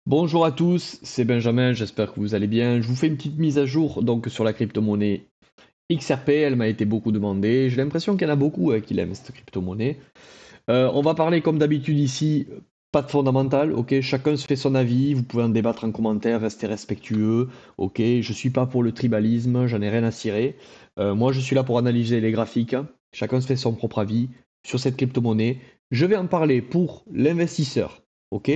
Bonjour à tous, c'est Benjamin, j'espère que vous allez bien. Je vous fais une petite mise à jour donc sur la crypto-monnaie XRP, elle m'a été beaucoup demandée. J'ai l'impression qu'il y en a beaucoup qui l'aiment cette crypto-monnaie. On va parler comme d'habitude ici, pas de fondamental, ok? Chacun se fait son avis, vous pouvez en débattre en commentaire, rester respectueux, ok? Je suis pas pour le tribalisme, j'en ai rien à cirer. Moi je suis là pour analyser les graphiques, chacun se fait son propre avis sur cette crypto-monnaie. Je vais en parler pour l'investisseur, ok?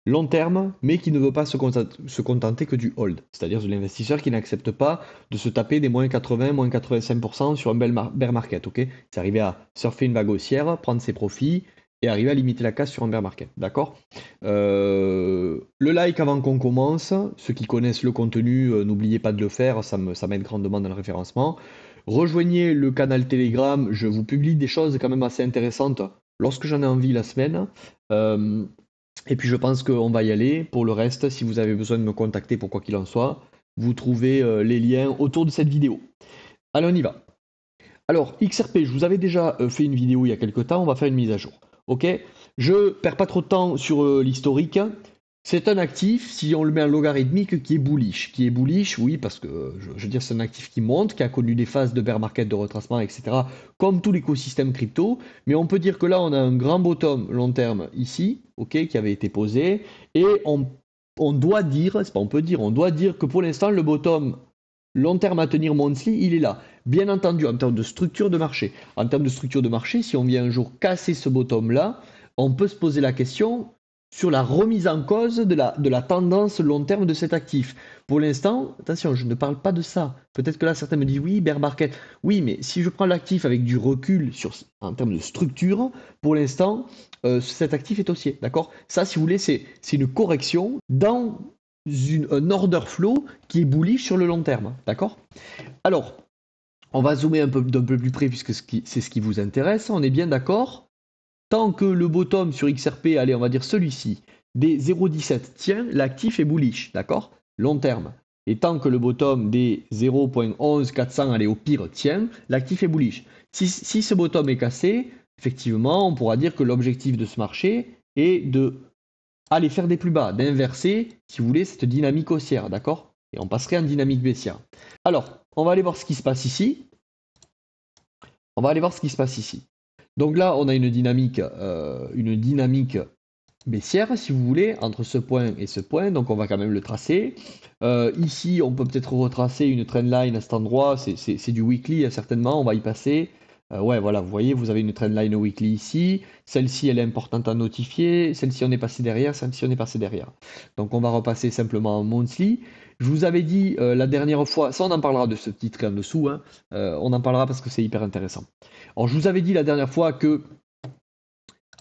Long terme, mais qui ne veut pas se contenter que du hold, c'est-à-dire de l'investisseur qui n'accepte pas de se taper des moins 80, moins 85% sur un bear market, ok? C'est arriver à surfer une vague haussière, prendre ses profits et arriver à limiter la casse sur un bear market, d'accord? Le like avant qu'on commence, ceux qui connaissent le contenu, n'oubliez pas de le faire, ça m'aide grandement dans le référencement. Rejoignez le canal Telegram, je vous publie des choses quand même assez intéressantes lorsque j'en ai envie la semaine. Euh, et puis je pense qu'on va y aller. Pour le reste, si vous avez besoin de me contacter pour quoi qu'il en soit, vous trouvez les liens autour de cette vidéo. Allez, on y va. Alors, XRP, je vous avais déjà fait une vidéo il y a quelques temps, on va faire une mise à jour. Ok? Je perds pas trop de temps sur l'historique. C'est un actif, si on le met en logarithmique, qui est bullish. Qui est bullish, oui, parce que je veux dire, c'est un actif qui monte, qui a connu des phases de bear market, de retracement, etc., comme tout l'écosystème crypto. Mais on peut dire que là, on a un grand bottom long terme ici, ok, qui avait été posé, et on doit dire, c'est pas on peut dire, on doit dire que pour l'instant, le bottom long terme à tenir monthly, il est là. Bien entendu, en termes de structure de marché. En termes de structure de marché, si on vient un jour casser ce bottom-là, on peut se poser la question sur la remise en cause de la tendance long terme de cet actif. Pour l'instant, attention, je ne parle pas de ça. Peut-être que là, certains me disent oui, bear market. Oui, mais si je prends l'actif avec du recul en termes de structure, pour l'instant, cet actif est haussier. D'accord? Ça, si vous voulez, c'est une correction dans un order flow qui est bullish sur le long terme. D'accord? Alors, on va zoomer d'un peu plus près puisque c'est ce qui vous intéresse. On est bien d'accord. Tant que le bottom sur XRP, allez, on va dire celui-ci, des 0,17 tient, l'actif est bullish. D'accord? Long terme. Et tant que le bottom des 0.11400, allez, au pire, tient, l'actif est bullish. Si ce bottom est cassé, effectivement, on pourra dire que l'objectif de ce marché est de aller faire des plus bas, d'inverser, si vous voulez, cette dynamique haussière, d'accord? Et on passerait en dynamique baissière. Alors, on va aller voir ce qui se passe ici. On va aller voir ce qui se passe ici. Donc là, on a une dynamique baissière, si vous voulez, entre ce point et ce point. Donc on va quand même le tracer. Ici, on peut peut-être retracer une trendline à cet endroit. C'est du weekly, certainement. On va y passer. Ouais, voilà, vous voyez, vous avez une trendline weekly ici. Celle-ci, elle est importante à notifier. Celle-ci, on est passé derrière. Celle-ci, on est passé derrière. Donc on va repasser simplement en monthly. Je vous avais dit la dernière fois, ça on en parlera de ce titre en dessous, hein. On en parlera parce que c'est hyper intéressant. Alors je vous avais dit la dernière fois que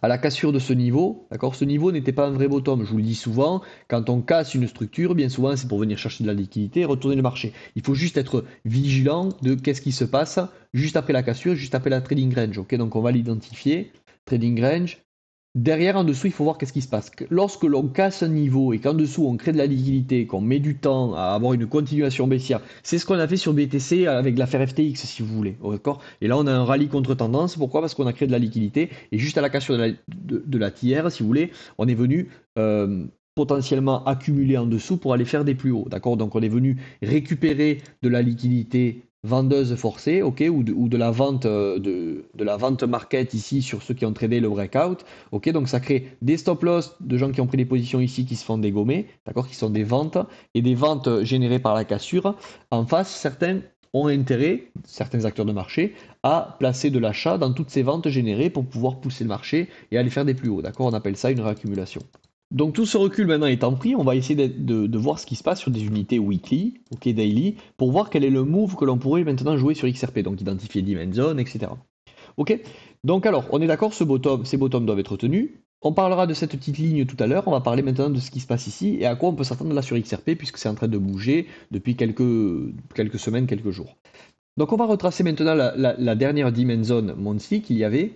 à la cassure de ce niveau, d'accord, ce niveau n'était pas un vrai bottom. Je vous le dis souvent, quand on casse une structure, bien souvent c'est pour venir chercher de la liquidité et retourner le marché. Il faut juste être vigilant de qu'est-ce qui se passe juste après la cassure, juste après la trading range. Ok, donc on va l'identifier. Trading range, derrière, en dessous, il faut voir qu'est-ce qui se passe. Lorsque l'on casse un niveau et qu'en dessous on crée de la liquidité, qu'on met du temps à avoir une continuation baissière, c'est ce qu'on a fait sur BTC avec l'affaire FTX, si vous voulez. D'accord? Et là, on a un rallye contre tendance. Pourquoi? Parce qu'on a créé de la liquidité et juste à la cassure de la tiers, si vous voulez, on est venu potentiellement accumuler en dessous pour aller faire des plus hauts. D'accord? Donc, on est venu récupérer de la liquidité vendeuse forcée, ok, ou de la vente de la vente market ici sur ceux qui ont tradé le breakout. Ok, donc ça crée des stop loss de gens qui ont pris des positions ici qui se font dégommer, d'accord, qui sont des ventes et des ventes générées par la cassure. En face, certains ont intérêt, certains acteurs de marché, à placer de l'achat dans toutes ces ventes générées pour pouvoir pousser le marché et aller faire des plus hauts. D'accord, on appelle ça une réaccumulation. Donc tout ce recul maintenant étant pris, on va essayer de voir ce qui se passe sur des unités weekly, ok, daily, pour voir quel est le move que l'on pourrait maintenant jouer sur XRP, donc identifier demand zone, etc. Ok. Donc alors, on est d'accord, ces bottoms doivent être tenus. On parlera de cette petite ligne tout à l'heure. On va parler maintenant de ce qui se passe ici et à quoi on peut s'attendre là sur XRP puisque c'est en train de bouger depuis quelques semaines, quelques jours. Donc on va retracer maintenant la dernière demand zone monthly qu'il y avait,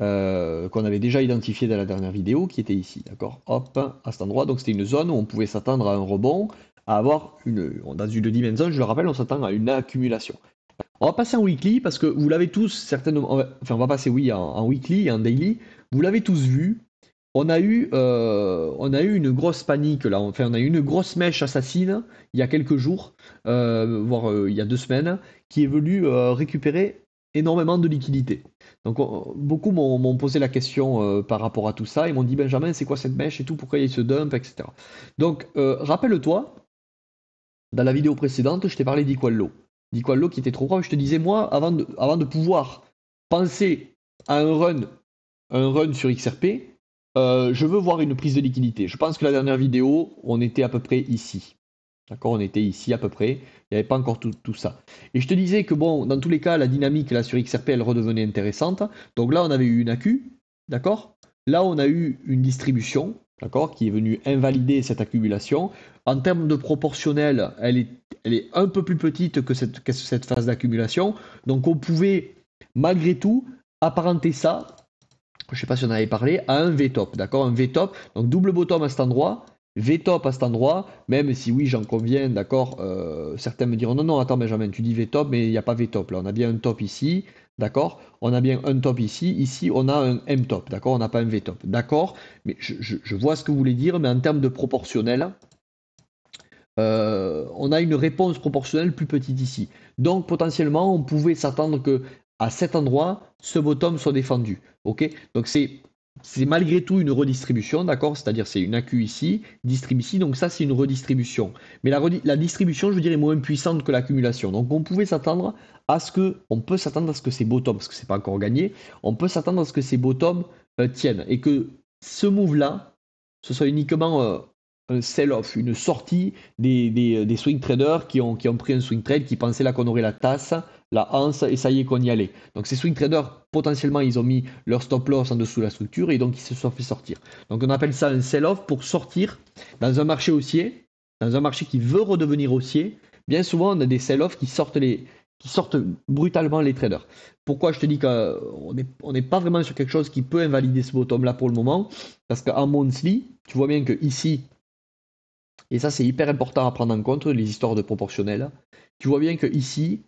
qu'on avait déjà identifié dans la dernière vidéo, qui était ici, d'accord? Hop, à cet endroit. Donc c'était une zone où on pouvait s'attendre à un rebond, à avoir dans une demand zone, je le rappelle, on s'attend à une accumulation. On va passer en weekly parce que vous l'avez tous certainement. Enfin, on va passer, oui, en weekly et en daily. Vous l'avez tous vu. on a eu une grosse panique là, enfin on a eu une grosse mèche assassine il y a quelques jours, voire il y a 2 semaines, qui est venue récupérer énormément de liquidités. Donc beaucoup m'ont posé la question par rapport à tout ça, ils m'ont dit Benjamin c'est quoi cette mèche et tout, pourquoi il se dump, etc. Donc rappelle-toi, dans la vidéo précédente, je t'ai parlé d'Equallo. D'Equallo qui était trop gros, je te disais moi, avant de pouvoir penser à un run sur XRP, je veux voir une prise de liquidité. Je pense que la dernière vidéo, on était à peu près ici. D'accord, on était ici à peu près. Il n'y avait pas encore tout ça. Et je te disais que bon, dans tous les cas, la dynamique là sur XRP, elle redevenait intéressante. Donc là, on avait eu une AQ, d'accord. Là, on a eu une distribution, d'accord, qui est venue invalider cette accumulation. En termes de proportionnel, elle est un peu plus petite que cette phase d'accumulation. Donc on pouvait malgré tout apparenter ça, je ne sais pas si on en avait parlé, à un V-top, d'accord, un V-top, donc double bottom à cet endroit, V-top à cet endroit, même si oui, j'en conviens, d'accord, certains me diront non, non, attends Benjamin, tu dis V-top, mais il n'y a pas V-top, là, on a bien un top ici, d'accord, on a bien un top ici on a un M-top, d'accord, on n'a pas un V-top, d'accord, mais je vois ce que vous voulez dire, mais en termes de proportionnel, on a une réponse proportionnelle plus petite ici. Donc potentiellement, on pouvait s'attendre que à cet endroit, ce bottom soit défendu. Ok. Donc c'est malgré tout une redistribution, d'accord? C'est-à-dire c'est une AQ ici, distrib ici, donc ça c'est une redistribution. Mais la distribution, je veux dire, est moins puissante que l'accumulation. Donc on pouvait s'attendre on peut s'attendre à ce que ces bottoms, parce que c'est pas encore gagné, on peut s'attendre à ce que ces bottoms tiennent et que ce move-là, ce soit uniquement un sell-off, une sortie des swing traders qui ont pris un swing trade, qui pensaient là qu'on aurait la tasse, la anse, et ça y est qu'on y allait. Donc ces swing traders, potentiellement, ils ont mis leur stop loss en dessous de la structure et donc ils se sont fait sortir. Donc on appelle ça un sell-off pour sortir dans un marché haussier, dans un marché qui veut redevenir haussier. Bien souvent, on a des sell-off qui sortent brutalement les traders. Pourquoi je te dis qu'on n'est pas vraiment sur quelque chose qui peut invalider ce bottom là pour le moment? Parce qu'en monthly, tu vois bien que ici, et ça, c'est hyper important à prendre en compte, les histoires de proportionnel. Tu vois bien que ici,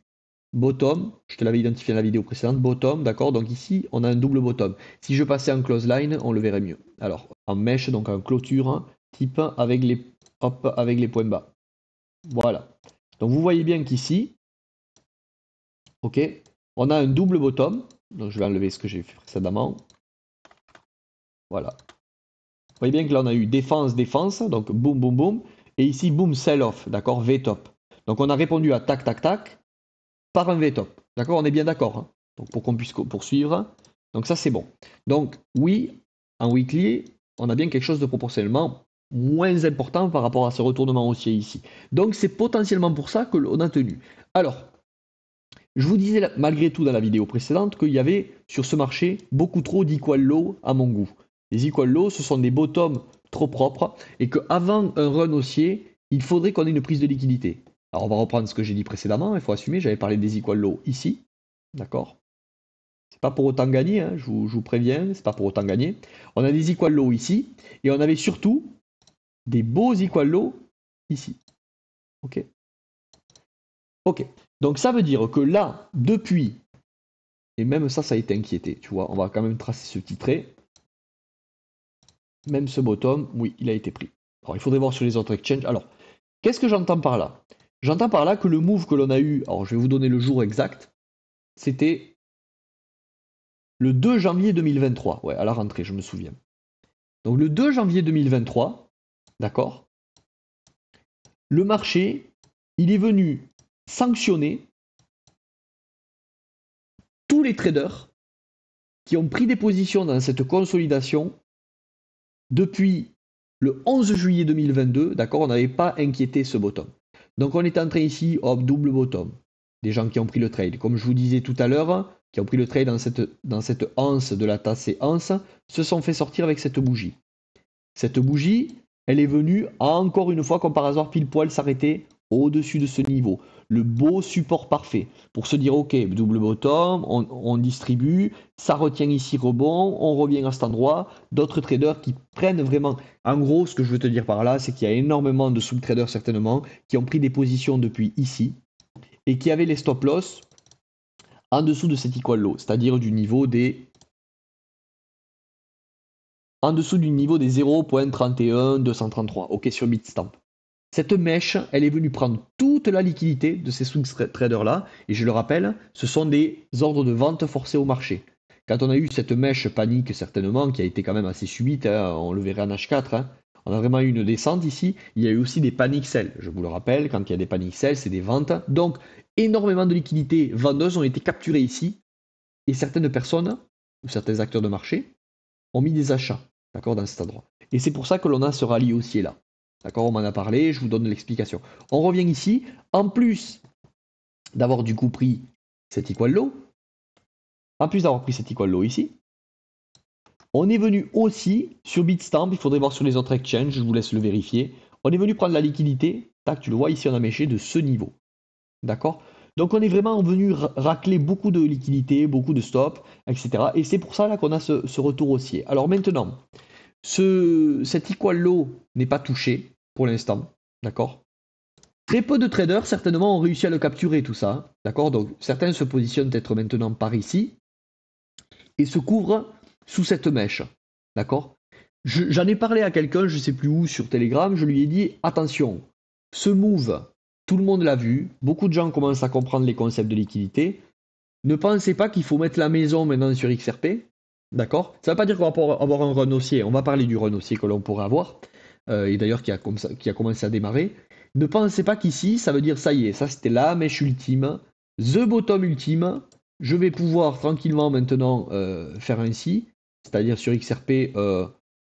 bottom, je te l'avais identifié dans la vidéo précédente, bottom, d'accord? Donc ici, on a un double bottom. Si je passais en close line, on le verrait mieux. Alors, en mèche, donc en clôture, type avec les points bas. Voilà. Donc vous voyez bien qu'ici, ok, on a un double bottom. Donc je vais enlever ce que j'ai fait précédemment. Voilà. Vous voyez bien que là, on a eu défense, défense, donc boum, boum, boum. Et ici, boum, sell-off, d'accord, V-top. Donc on a répondu à tac, tac, tac par un V-top. D'accord, on est bien d'accord, hein. Donc pour qu'on puisse poursuivre. Donc ça, c'est bon. Donc oui, en weekly, on a bien quelque chose de proportionnellement moins important par rapport à ce retournement haussier ici. Donc c'est potentiellement pour ça que l'on a tenu. Alors, je vous disais malgré tout dans la vidéo précédente qu'il y avait sur ce marché beaucoup trop d'equal low à mon goût. Les equal low, ce sont des bottoms trop propres et qu'avant un run haussier, il faudrait qu'on ait une prise de liquidité. Alors on va reprendre ce que j'ai dit précédemment, il faut assumer, j'avais parlé des equal low ici, d'accord? C'est pas pour autant gagner, hein, je vous préviens, c'est pas pour autant gagner. On a des equal low ici et on avait surtout des beaux equal low ici. Ok? Ok. Donc ça veut dire que là, depuis, et même ça a été inquiété, tu vois, on va quand même tracer ce petit trait. Même ce bottom, oui, il a été pris. Alors il faudrait voir sur les autres exchanges. Alors, qu'est-ce que j'entends par là? J'entends par là que le move que l'on a eu, alors je vais vous donner le jour exact, c'était le 2 janvier 2023, ouais, à la rentrée, je me souviens. Donc le 2 janvier 2023, d'accord, le marché, il est venu sanctionner tous les traders qui ont pris des positions dans cette consolidation depuis le 11 juillet 2022, d'accord, on n'avait pas inquiété ce bottom. Donc on est en train ici, hop, double bottom. Des gens qui ont pris le trade. Comme je vous disais tout à l'heure, qui ont pris le trade dans cette anse de la tasse et anse, se sont fait sortir avec cette bougie. Cette bougie, elle est venue encore une fois, comme par hasard, pile poil s'arrêter au-dessus de ce niveau. Le beau support parfait pour se dire ok, double bottom, on distribue, ça retient ici rebond, on revient à cet endroit. D'autres traders qui prennent vraiment. En gros, ce que je veux te dire par là, c'est qu'il y a énormément de sous-traders certainement qui ont pris des positions depuis ici et qui avaient les stop loss en dessous de cet equal low, c'est-à-dire du niveau des en dessous du niveau des 0.31233, ok, sur Bitstamp. Cette mèche, elle est venue prendre toute la liquidité de ces swing traders-là, et je le rappelle, ce sont des ordres de vente forcés au marché. Quand on a eu cette mèche panique, certainement, qui a été quand même assez subite, hein, on le verrait en H4, hein, on a vraiment eu une descente ici, il y a eu aussi des panic sells. Je vous le rappelle, quand il y a des panic sells, c'est des ventes. Donc, énormément de liquidités vendeuses ont été capturées ici, et certaines personnes, ou certains acteurs de marché, ont mis des achats, d'accord, dans cet endroit. Et c'est pour ça que l'on a ce rallye haussier là. D'accord, on m'en a parlé, je vous donne l'explication. On revient ici, en plus d'avoir du coup pris cet equal low, en plus d'avoir pris cet equal low ici, on est venu aussi sur Bitstamp, il faudrait voir sur les autres exchanges, je vous laisse le vérifier. On est venu prendre la liquidité, tac, tu le vois ici, on a méché de ce niveau. D'accord? Donc on est vraiment venu racler beaucoup de liquidités, beaucoup de stops, etc. Et c'est pour ça là qu'on a ce retour haussier. Alors maintenant, cet equal low n'est pas touché pour l'instant, d'accord? Très peu de traders certainement ont réussi à le capturer tout ça, d'accord? Donc certains se positionnent peut-être maintenant par ici et se couvrent sous cette mèche, d'accord? J'en ai parlé à quelqu'un, je ne sais plus où, sur Telegram, je lui ai dit attention, ce move, tout le monde l'a vu, beaucoup de gens commencent à comprendre les concepts de liquidité. Ne pensez pas qu'il faut mettre la maison maintenant sur XRP, d'accord? Ça ne veut pas dire qu'on va avoir un run haussier, on va parler du run haussier que l'on pourrait avoir, et d'ailleurs qui a commencé à démarrer. Ne pensez pas qu'ici, ça veut dire ça y est, ça c'était la mèche ultime, the bottom ultime, je vais pouvoir tranquillement maintenant faire ainsi, c'est-à-dire sur XRP,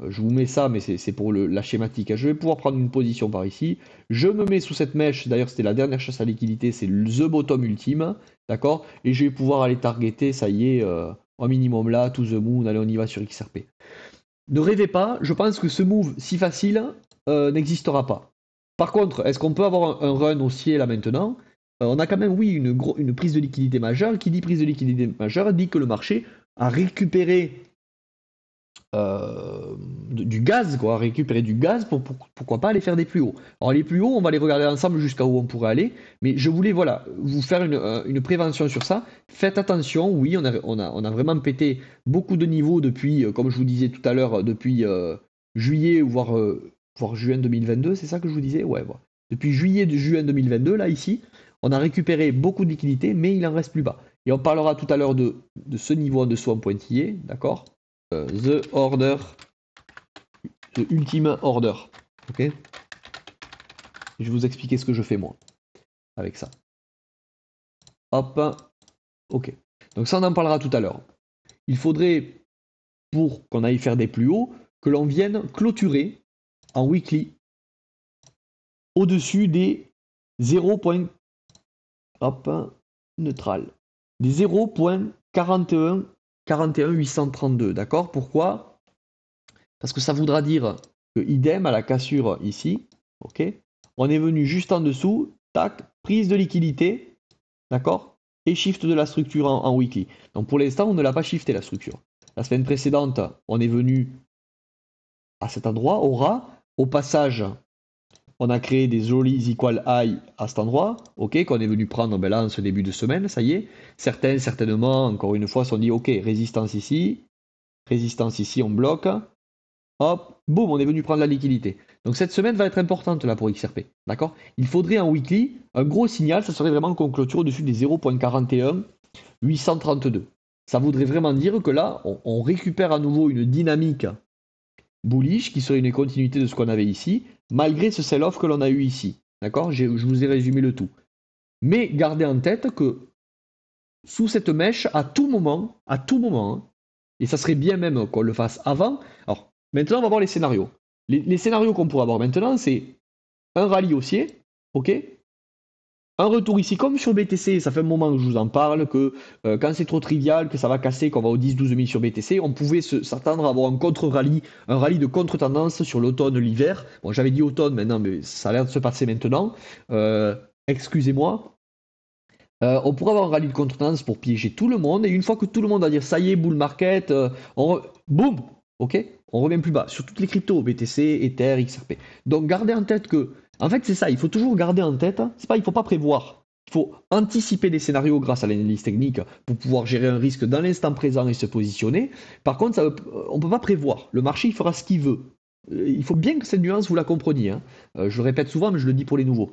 je vous mets ça, mais c'est pour la schématique. Je vais pouvoir prendre une position par ici. Je me mets sous cette mèche. D'ailleurs, c'était la dernière chasse à liquidité. C'est the bottom ultime. D'accord? Et je vais pouvoir aller targeter, ça y est, un minimum là, to the moon. Allez, on y va sur XRP. Ne rêvez pas. Je pense que ce move si facile n'existera pas. Par contre, est-ce qu'on peut avoir un run haussier là maintenant? On a quand même, oui, une prise de liquidité majeure. Qui dit prise de liquidité majeure dit que le marché a récupéré du gaz, quoi, récupérer du gaz pour pourquoi pas aller faire des plus hauts. Alors les plus hauts, on va les regarder ensemble jusqu'à où on pourrait aller, mais je voulais voilà, vous faire une prévention sur ça. Faites attention, oui, on a vraiment pété beaucoup de niveaux depuis, comme je vous disais tout à l'heure, depuis juillet, voire juin 2022, c'est ça que je vous disais? Ouais, voilà. Depuis juin 2022, là, ici, on a récupéré beaucoup de liquidités, mais il en reste plus bas. Et on parlera tout à l'heure de ce niveau en dessous en pointillé, d'accord? The order, the ultimate order, ok? Je vais vous expliquer ce que je fais moi avec ça. Hop, ok. Donc ça on en parlera tout à l'heure. Il faudrait, pour qu'on aille faire des plus hauts, que l'on vienne clôturer en weekly au-dessus des 0. Hop, neutral. Des 0.41 d'accord? Pourquoi? Parce que ça voudra dire que idem à la cassure ici, ok? On est venu juste en dessous, tac, prise de liquidité, d'accord? Et shift de la structure en weekly. Donc pour l'instant, on ne l'a pas shifté la structure. La semaine précédente, on est venu à cet endroit, au ras. Au passage, on a créé des jolis equal high à cet endroit, ok, qu'on est venu prendre là en ce début de semaine, ça y est. Certains, certainement, encore une fois, se sont dit, ok, résistance ici, on bloque. Hop, boum, on est venu prendre la liquidité. Donc cette semaine va être importante là pour XRP, d'accord? Il faudrait en weekly, un gros signal, ça serait vraiment qu'on clôture au-dessus des 0.41 832. Ça voudrait vraiment dire que là, on récupère à nouveau une dynamique bullish qui serait une continuité de ce qu'on avait ici, malgré ce sell-off que l'on a eu ici, d'accord? Je vous ai résumé le tout. Mais gardez en tête que sous cette mèche, à tout moment, hein, et ça serait bien même qu'on le fasse avant. Alors, maintenant, on va voir les scénarios. Les scénarios qu'on pourrait avoir maintenant, c'est un rallye haussier, ok? Un retour ici, comme sur BTC, ça fait un moment que je vous en parle, que quand c'est trop trivial, que ça va casser, qu'on va au 10-12 000 sur BTC, on pouvait s'attendre à avoir un contre-rallye, un rallye de contre-tendance sur l'automne, l'hiver. Bon, j'avais dit automne maintenant, mais ça a l'air de se passer maintenant. Excusez-moi. On pourrait avoir un rallye de contre-tendance pour piéger tout le monde, et une fois que tout le monde va dire ça y est, bull market, boum, ok, on revient plus bas sur toutes les cryptos, BTC, Ether, XRP. Donc gardez en tête que, en fait c'est ça, il faut toujours garder en tête, c'est pas, il faut pas prévoir. Il faut anticiper des scénarios grâce à l'analyse technique pour pouvoir gérer un risque dans l'instant présent et se positionner. Par contre, on ne peut pas prévoir. Le marché, il fera ce qu'il veut. Il faut bien que cette nuance, vous la compreniez, hein. Je le répète souvent, mais je le dis pour les nouveaux.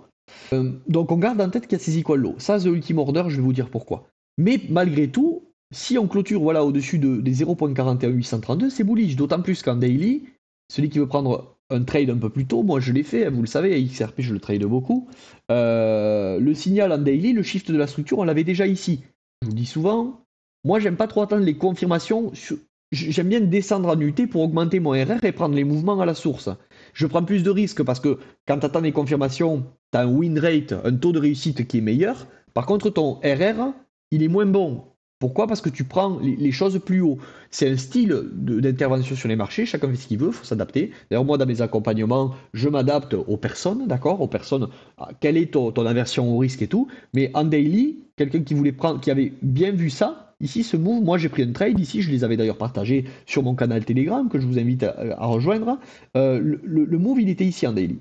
Donc on garde en tête qu'il y a ces equal low. Ça, The Ultimate Order, je vais vous dire pourquoi. Mais malgré tout, si on clôture voilà, au-dessus des 0.41832, c'est bullish. D'autant plus qu'en daily, celui qui veut prendre un trade un peu plus tôt, moi je l'ai fait, vous le savez, à XRP je le trade beaucoup. Le signal en daily, le shift de la structure, on l'avait déjà ici. Je vous dis souvent, moi j'aime pas trop attendre les confirmations. J'aime bien descendre en UT pour augmenter mon RR et prendre les mouvements à la source. Je prends plus de risques parce que quand tu attends les confirmations, tu as un win rate, un taux de réussite qui est meilleur. Par contre, ton RR, il est moins bon. Pourquoi? Parce que tu prends les choses plus haut. C'est un style d'intervention sur les marchés, chacun fait ce qu'il veut, il faut s'adapter. D'ailleurs, moi, dans mes accompagnements, je m'adapte aux personnes, d'accord? Aux personnes, quelle est ton aversion au risque et tout. Mais en daily, quelqu'un qui voulait prendre, qui avait bien vu ça, ici, ce move, moi j'ai pris un trade, ici, je les avais d'ailleurs partagés sur mon canal Telegram, que je vous invite à rejoindre. Le move, il était ici en daily.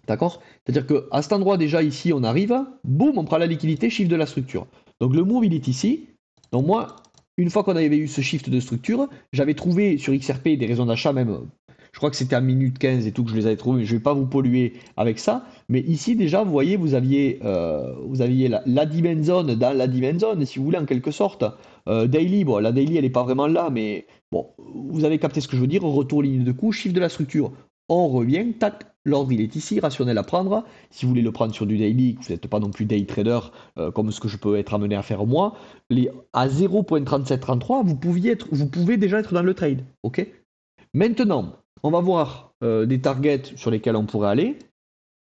D'accord? C'est-à-dire qu'à cet endroit, déjà, ici, on arrive, boum, on prend la liquidité, chiffre de la structure. Donc le move, il est ici. Donc moi, une fois qu'on avait eu ce shift de structure, j'avais trouvé sur XRP des raisons d'achat même, je crois que c'était à minute 15 et tout que je les avais trouvés, je ne vais pas vous polluer avec ça, mais ici déjà, vous voyez, vous aviez la dimension zone dans la dimension zone, si vous voulez, en quelque sorte. Daily, bon, la daily, elle n'est pas vraiment là, mais bon, vous avez capté ce que je veux dire, retour ligne de coup, shift de la structure, on revient, tac, l'ordre il est ici, rationnel à prendre. Si vous voulez le prendre sur du daily, que vous n'êtes pas non plus day trader, comme ce que je peux être amené à faire moi, à 0.3733, vous pouvez déjà être dans le trade. Ok? Maintenant, on va voir des targets sur lesquels on pourrait aller.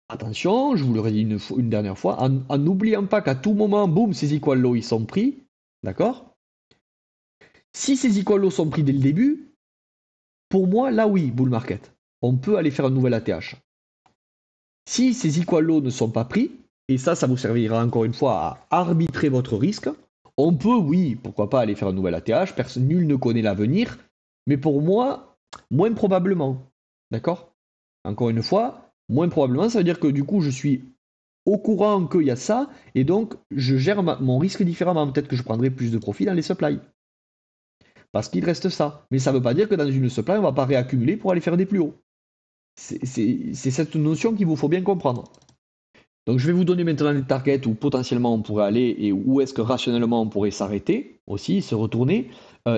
Attention, je vous le redis une dernière fois, en n'oubliant pas qu'à tout moment, boum, ces equal low ils sont pris. D'accord? Si ces equal low sont pris dès le début, pour moi, là oui, bull market. On peut aller faire un nouvel ATH. Si ces equal low ne sont pas pris, et ça vous servira encore une fois à arbitrer votre risque, on peut, oui, pourquoi pas aller faire un nouvel ATH, nul ne connaît l'avenir, mais pour moi, moins probablement. D'accord? Encore une fois, moins probablement, ça veut dire que du coup, je suis au courant qu'il y a ça, et donc je gère mon risque différemment. Peut-être que je prendrai plus de profit dans les supplies. Parce qu'il reste ça. Mais ça ne veut pas dire que dans une supply, on ne va pas réaccumuler pour aller faire des plus hauts. C'est cette notion qu'il vous faut bien comprendre. Donc je vais vous donner maintenant les targets où potentiellement on pourrait aller et où est-ce que rationnellement on pourrait s'arrêter aussi, se retourner.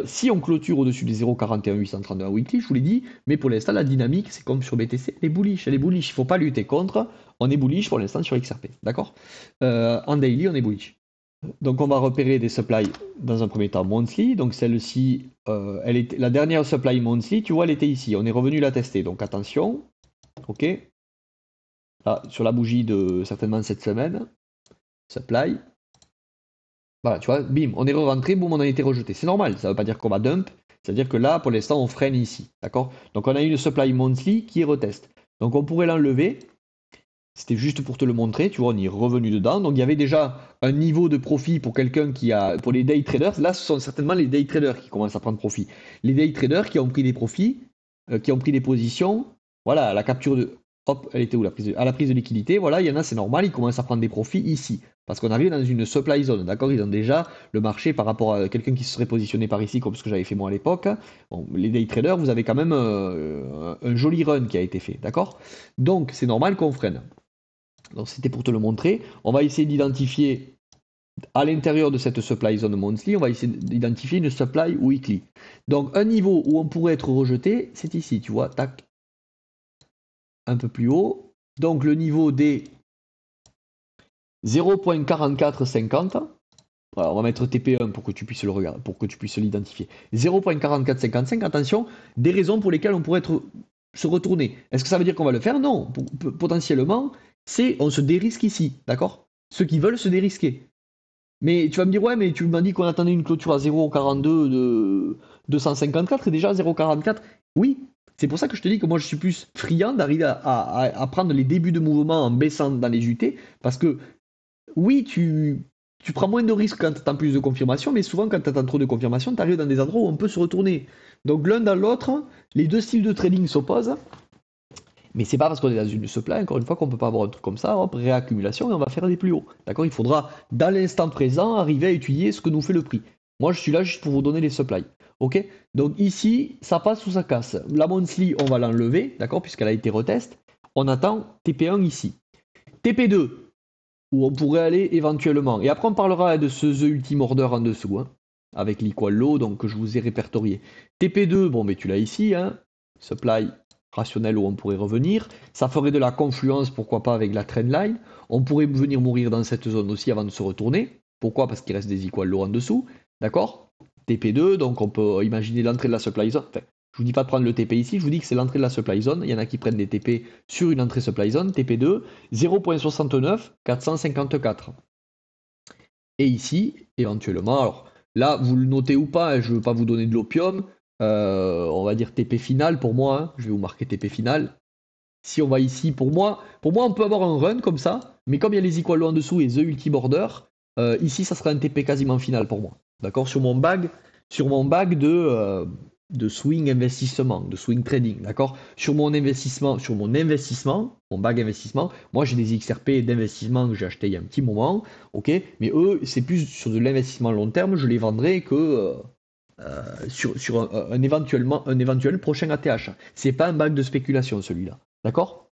Si on clôture au-dessus des 0,41831 weekly, je vous l'ai dit, mais pour l'instant la dynamique c'est comme sur BTC, elle est bullish, il ne faut pas lutter contre, on est bullish pour l'instant sur XRP, d'accord? En daily on est bullish. Donc on va repérer des supplies dans un premier temps monthly, donc celle-ci, la dernière supply monthly, tu vois elle était ici, on est revenu la tester, donc attention, ok? Là, sur la bougie de certainement cette semaine, supply. Voilà, tu vois, bim, on est rentré, boum, on a été rejeté. C'est normal, ça ne veut pas dire qu'on va dump, c'est-à-dire que là, pour l'instant, on freine ici, d'accord? Donc on a une supply monthly qui est retest. Donc on pourrait l'enlever, c'était juste pour te le montrer, tu vois, on y est revenu dedans. Donc il y avait déjà un niveau de profit pour quelqu'un qui a, pour les day traders, là ce sont certainement les day traders qui commencent à prendre profit. Les day traders qui ont pris des profits, qui ont pris des positions, voilà, à la capture de, hop, elle était où la prise à la prise de liquidité, voilà, il y en a, c'est normal, ils commencent à prendre des profits ici. Parce qu'on arrive dans une supply zone, d'accord? Ils ont déjà le marché par rapport à quelqu'un qui se serait positionné par ici, comme ce que j'avais fait moi à l'époque. Bon, les day traders, vous avez quand même un joli run qui a été fait, d'accord? Donc c'est normal qu'on freine. Donc c'était pour te le montrer. On va essayer d'identifier à l'intérieur de cette supply zone monthly, on va essayer d'identifier une supply weekly. Donc un niveau où on pourrait être rejeté, c'est ici, tu vois, tac, un peu plus haut. Donc le niveau des 0.4450. Voilà, on va mettre TP1 pour que tu puisses le regarder, pour que tu puisses l'identifier. 0.4455, attention, des raisons pour lesquelles on pourrait se retourner. Est-ce que ça veut dire qu'on va le faire? Non. Potentiellement, on se dérisque ici, d'accord? Ceux qui veulent se dérisquer. Mais tu vas me dire, ouais, mais tu m'as dit qu'on attendait une clôture à 0,42 de 254 et déjà 0,44. Oui, c'est pour ça que je te dis que moi je suis plus friand d'arriver à prendre les débuts de mouvement en baissant dans les UT, parce que oui, tu prends moins de risques quand tu attends plus de confirmation, mais souvent quand tu attends trop de confirmation, tu arrives dans des endroits où on peut se retourner. Donc l'un dans l'autre, les deux styles de trading s'opposent. Mais c'est pas parce qu'on est dans une supply, encore une fois, qu'on peut pas avoir un truc comme ça, hop, réaccumulation, et on va faire des plus hauts. D'accord? Il faudra, dans l'instant présent, arriver à étudier ce que nous fait le prix. Moi, je suis là juste pour vous donner les supplies. Ok? Donc ici, ça passe ou ça casse. La monthly, on va l'enlever, d'accord? Puisqu'elle a été retest. On attend TP1 ici. TP2, où on pourrait aller éventuellement. Et après, on parlera de ce The Ultimate Order en dessous, hein, avec l'equal low, donc que je vous ai répertorié. TP2, bon, mais tu l'as ici, hein, supply rationnel où on pourrait revenir. Ça ferait de la confluence, pourquoi pas, avec la trendline. On pourrait venir mourir dans cette zone aussi avant de se retourner. Pourquoi? Parce qu'il reste des equal low en dessous, d'accord? TP2, donc on peut imaginer l'entrée de la supply zone. Enfin, je vous dis pas de prendre le TP ici, je vous dis que c'est l'entrée de la supply zone. Il y en a qui prennent des TP sur une entrée supply zone, TP2, 0.69, 454. Et ici, éventuellement, alors là, vous le notez ou pas, hein, je ne veux pas vous donner de l'opium, on va dire TP final pour moi, hein, je vais vous marquer TP final. Si on va ici, pour moi on peut avoir un run comme ça, mais comme il y a les equal low en dessous et the ulti border, ici ça sera un TP quasiment final pour moi. D'accord? Sur mon bag de swing investissement, de swing trading, d'accord? Sur mon investissement, mon bag investissement, moi j'ai des XRP d'investissement que j'ai acheté il y a un petit moment, ok? Mais eux, c'est plus sur de l'investissement long terme, je les vendrai que sur un éventuel prochain ATH. C'est pas un bag de spéculation celui-là. D'accord?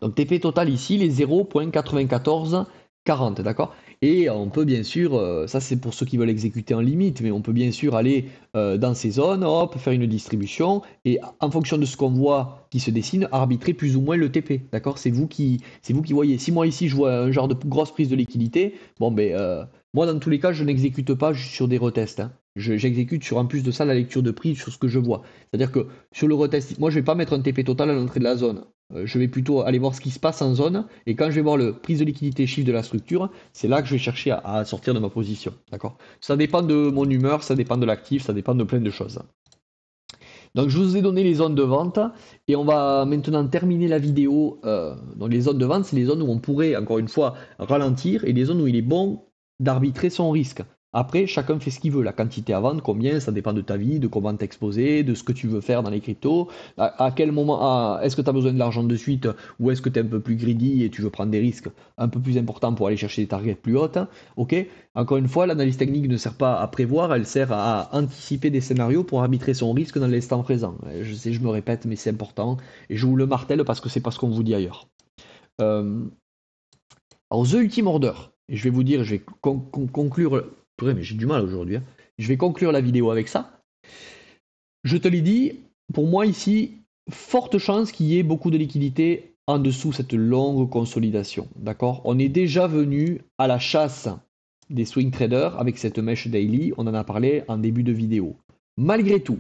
Donc TP total ici, les 0.9440, d'accord? Et on peut bien sûr, ça c'est pour ceux qui veulent exécuter en limite, mais on peut bien sûr aller dans ces zones, hop, faire une distribution, et en fonction de ce qu'on voit qui se dessine, arbitrer plus ou moins le TP, d'accord? C'est vous qui voyez. Si moi ici je vois un genre de grosse prise de liquidité, bon ben, moi dans tous les cas je n'exécute pas juste sur des retests, hein. J'exécute sur en plus de ça la lecture de prix sur ce que je vois. C'est-à-dire que sur le retest, moi je vais pas mettre un TP total à l'entrée de la zone. Je vais plutôt aller voir ce qui se passe en zone, et quand je vais voir le prise de liquidité chiffre de la structure, c'est là que je vais chercher à sortir de ma position. D'accord? Ça dépend de mon humeur, ça dépend de l'actif, ça dépend de plein de choses. Donc je vous ai donné les zones de vente, et on va maintenant terminer la vidéo. Donc les zones de vente, c'est les zones où on pourrait, encore une fois, ralentir, et les zones où il est bon d'arbitrer son risque. Après, chacun fait ce qu'il veut. La quantité à vendre, combien, ça dépend de ta vie, de comment t'exposer, de ce que tu veux faire dans les cryptos. À quel moment, est-ce que tu as besoin de l'argent de suite, ou est-ce que tu es un peu plus greedy et tu veux prendre des risques un peu plus importants pour aller chercher des targets plus hautes. Ok? Encore une fois, l'analyse technique ne sert pas à prévoir, elle sert à anticiper des scénarios pour arbitrer son risque dans l'instant présent. Je sais, je me répète, mais c'est important, et je vous le martèle parce que c'est pas ce qu'on vous dit ailleurs. Alors, The Ultimate Order, et je vais vous dire, je vais conclure. Purée, mais j'ai du mal aujourd'hui, hein. Je vais conclure la vidéo avec ça. Je te l'ai dit, pour moi ici, forte chance qu'il y ait beaucoup de liquidités en dessous cette longue consolidation. D'accord? On est déjà venu à la chasse des swing traders avec cette mèche daily, on en a parlé en début de vidéo. Malgré tout,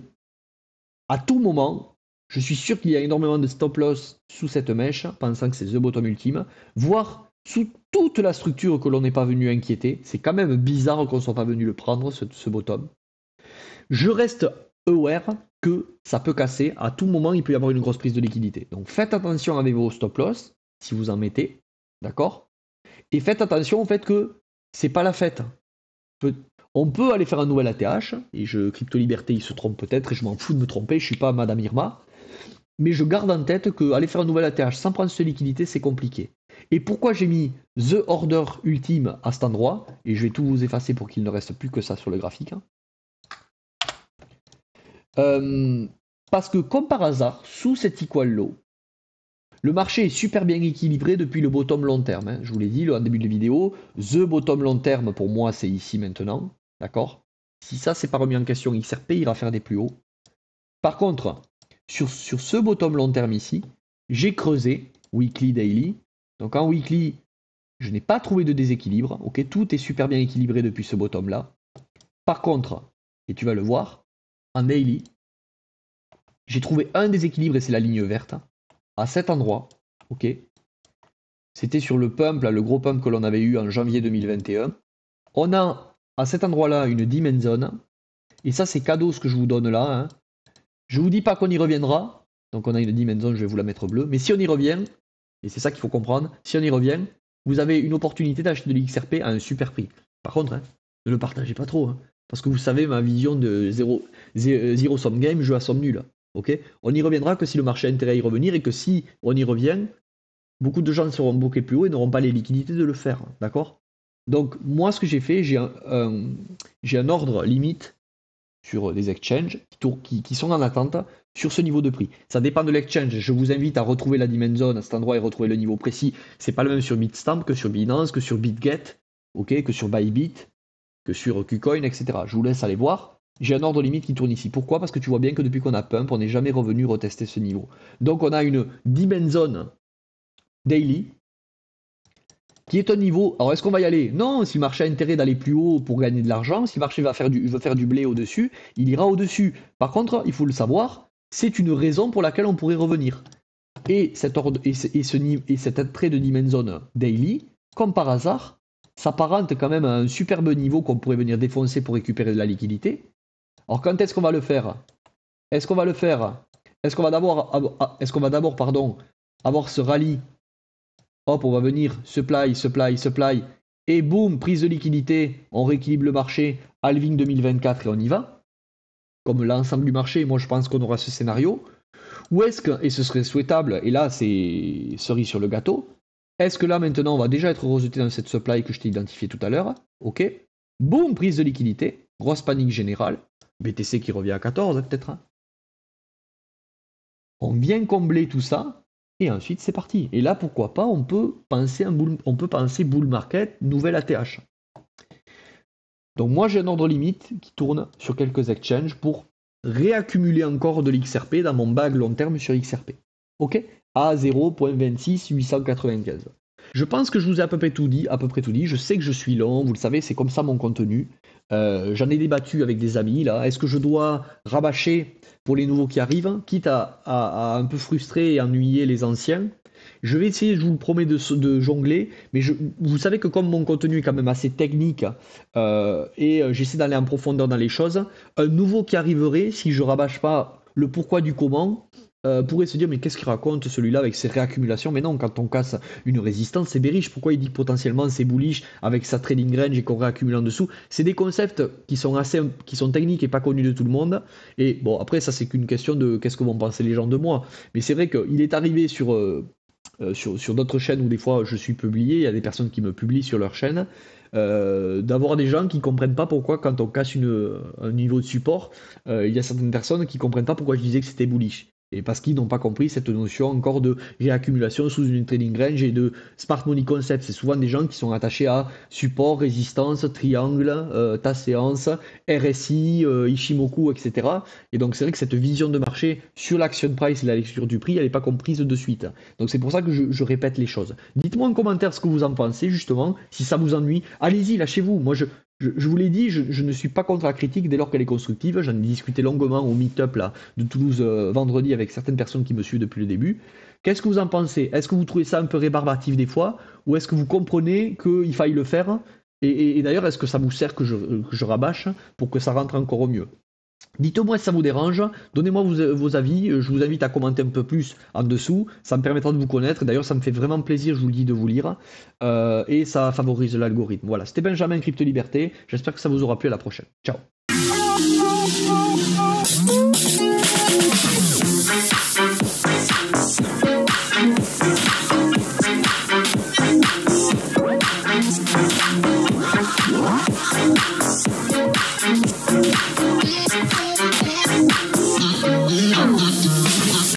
à tout moment, je suis sûr qu'il y a énormément de stop loss sous cette mèche, pensant que c'est the bottom ultime, voire sous toute la structure que l'on n'est pas venu inquiéter. C'est quand même bizarre qu'on ne soit pas venu le prendre, ce bottom. Je reste aware que ça peut casser. À tout moment, il peut y avoir une grosse prise de liquidité. Donc faites attention avec vos stop loss, si vous en mettez. D'accord? Et faites attention au fait que c'est pas la fête. On peut aller faire un nouvel ATH, et Crypto Liberté, il se trompe peut-être, et je m'en fous de me tromper, je suis pas Madame Irma, mais je garde en tête que aller faire un nouvel ATH sans prendre cette liquidité, c'est compliqué. Et pourquoi j'ai mis The Order Ultime à cet endroit, et je vais tout vous effacer pour qu'il ne reste plus que ça sur le graphique, hein. Parce que comme par hasard, sous cet equal low, le marché est super bien équilibré depuis le bottom long terme, hein. Je vous l'ai dit en début de vidéo, the bottom long terme pour moi c'est ici maintenant, d'accord? Si ça c'est pas remis en question, XRP ira faire des plus hauts. Par contre, sur ce bottom long terme ici, j'ai creusé weekly, daily. Donc en weekly, je n'ai pas trouvé de déséquilibre, ok? Tout est super bien équilibré depuis ce bottom là. Par contre, et tu vas le voir, en daily, j'ai trouvé un déséquilibre, et c'est la ligne verte, à cet endroit, ok? C'était sur le pump, là, le gros pump que l'on avait eu en janvier 2021. On a à cet endroit-là une demand zone, et ça c'est cadeau ce que je vous donne là, hein. Je vous dis pas qu'on y reviendra, donc on a une demand zone, je vais vous la mettre bleue, mais si on y revient, et c'est ça qu'il faut comprendre, si on y revient, vous avez une opportunité d'acheter de l'XRP à un super prix. Par contre, hein, ne le partagez pas trop, hein, parce que vous savez ma vision de zero sum game, jeu à somme nulle. Ok, on y reviendra que si le marché a intérêt à y revenir et que si on y revient, beaucoup de gens seront bloqués plus haut et n'auront pas les liquidités de le faire. D'accord? Donc, moi, ce que j'ai fait, j'ai un ordre limite sur des exchanges qui sont en attente sur ce niveau de prix. Ça dépend de l'exchange. Je vous invite à retrouver la dimension zone à cet endroit et retrouver le niveau précis. C'est pas le même sur Bitstamp que sur Binance, que sur BitGet, ok, que sur Bybit, que sur KuCoin, etc. Je vous laisse aller voir. J'ai un ordre limite qui tourne ici. Pourquoi? Parce que tu vois bien que depuis qu'on a pump, on n'est jamais revenu retester ce niveau. Donc on a une dimension zone daily qui est un niveau. Alors, est-ce qu'on va y aller? Non, si le marché a intérêt d'aller plus haut pour gagner de l'argent, si le marché veut faire du blé au-dessus, il ira au-dessus. Par contre, il faut le savoir, c'est une raison pour laquelle on pourrait revenir. Et cet attrait de dimension zone daily, comme par hasard, s'apparente quand même à un superbe niveau qu'on pourrait venir défoncer pour récupérer de la liquidité. Alors, quand est-ce qu'on va le faire? Est-ce qu'on va le faire? Est-ce qu'on va d'abord, pardon, avoir ce rallye? Hop, on va venir, supply, supply, supply, et boum, prise de liquidité, on rééquilibre le marché, halving 2024 et on y va. Comme l'ensemble du marché, moi je pense qu'on aura ce scénario. Ou est-ce que, et ce serait souhaitable, et là c'est cerise sur le gâteau, est-ce que là maintenant on va déjà être rejeté dans cette supply que je t'ai identifié tout à l'heure? Ok. Boum, prise de liquidité, grosse panique générale, BTC qui revient à 14 peut-être. On vient combler tout ça, et ensuite c'est parti. Et là, pourquoi pas, on peut penser bull market, nouvelle ATH. Donc moi j'ai un ordre limite qui tourne sur quelques exchanges pour réaccumuler encore de l'XRP dans mon bag long terme sur XRP. Ok? À 0.26895. Je pense que je vous ai à peu près tout dit. Je sais que je suis long, vous le savez, c'est comme ça mon contenu. J'en ai débattu avec des amis là. Est-ce que je dois rabâcher pour les nouveaux qui arrivent, quitte à un peu frustrer et ennuyer les anciens? Je vais essayer, je vous le promets, de jongler, mais vous savez que comme mon contenu est quand même assez technique j'essaie d'aller en profondeur dans les choses, un nouveau qui arriverait, si je rabâche pas le pourquoi du comment, pourrait se dire mais qu'est-ce qu'il raconte celui-là avec ses réaccumulations? Mais non, quand on casse une résistance, c'est bearish. Pourquoi il dit que potentiellement c'est bullish avec sa trading range et qu'on réaccumule en dessous? C'est des concepts qui sont techniques et pas connus de tout le monde. Et bon, après ça c'est qu'une question de qu'est-ce que vont penser les gens de moi. Mais c'est vrai qu'il est arrivé sur d'autres chaînes où des fois je suis publié, il y a des personnes qui me publient sur leur chaîne, d'avoir des gens qui comprennent pas pourquoi quand on casse un niveau de support, il y a certaines personnes qui comprennent pas pourquoi je disais que c'était bullish. Et parce qu'ils n'ont pas compris cette notion encore de réaccumulation sous une trading range et de smart money concept. C'est souvent des gens qui sont attachés à support, résistance, triangle, ta séance, RSI, Ishimoku, etc. Et donc c'est vrai que cette vision de marché sur l'action price et la lecture du prix, elle n'est pas comprise de suite. Donc c'est pour ça que je répète les choses. Dites-moi en commentaire ce que vous en pensez, justement. Si ça vous ennuie, allez-y, lâchez-vous. Moi, je vous l'ai dit, je ne suis pas contre la critique dès lors qu'elle est constructive. J'en ai discuté longuement au meet-up là, de Toulouse vendredi avec certaines personnes qui me suivent depuis le début. Qu'est-ce que vous en pensez? Est-ce que vous trouvez ça un peu rébarbatif des fois? Ou est-ce que vous comprenez qu'il faille le faire? Et d'ailleurs, est-ce que ça vous sert que je rabâche pour que ça rentre encore au mieux? Dites-moi si ça vous dérange, donnez-moi vos avis, je vous invite à commenter un peu plus en dessous, ça me permettra de vous connaître, d'ailleurs ça me fait vraiment plaisir, je vous le dis, de vous lire, et ça favorise l'algorithme. Voilà, c'était Benjamin Crypto Liberté, j'espère que ça vous aura plu, à la prochaine. Ciao.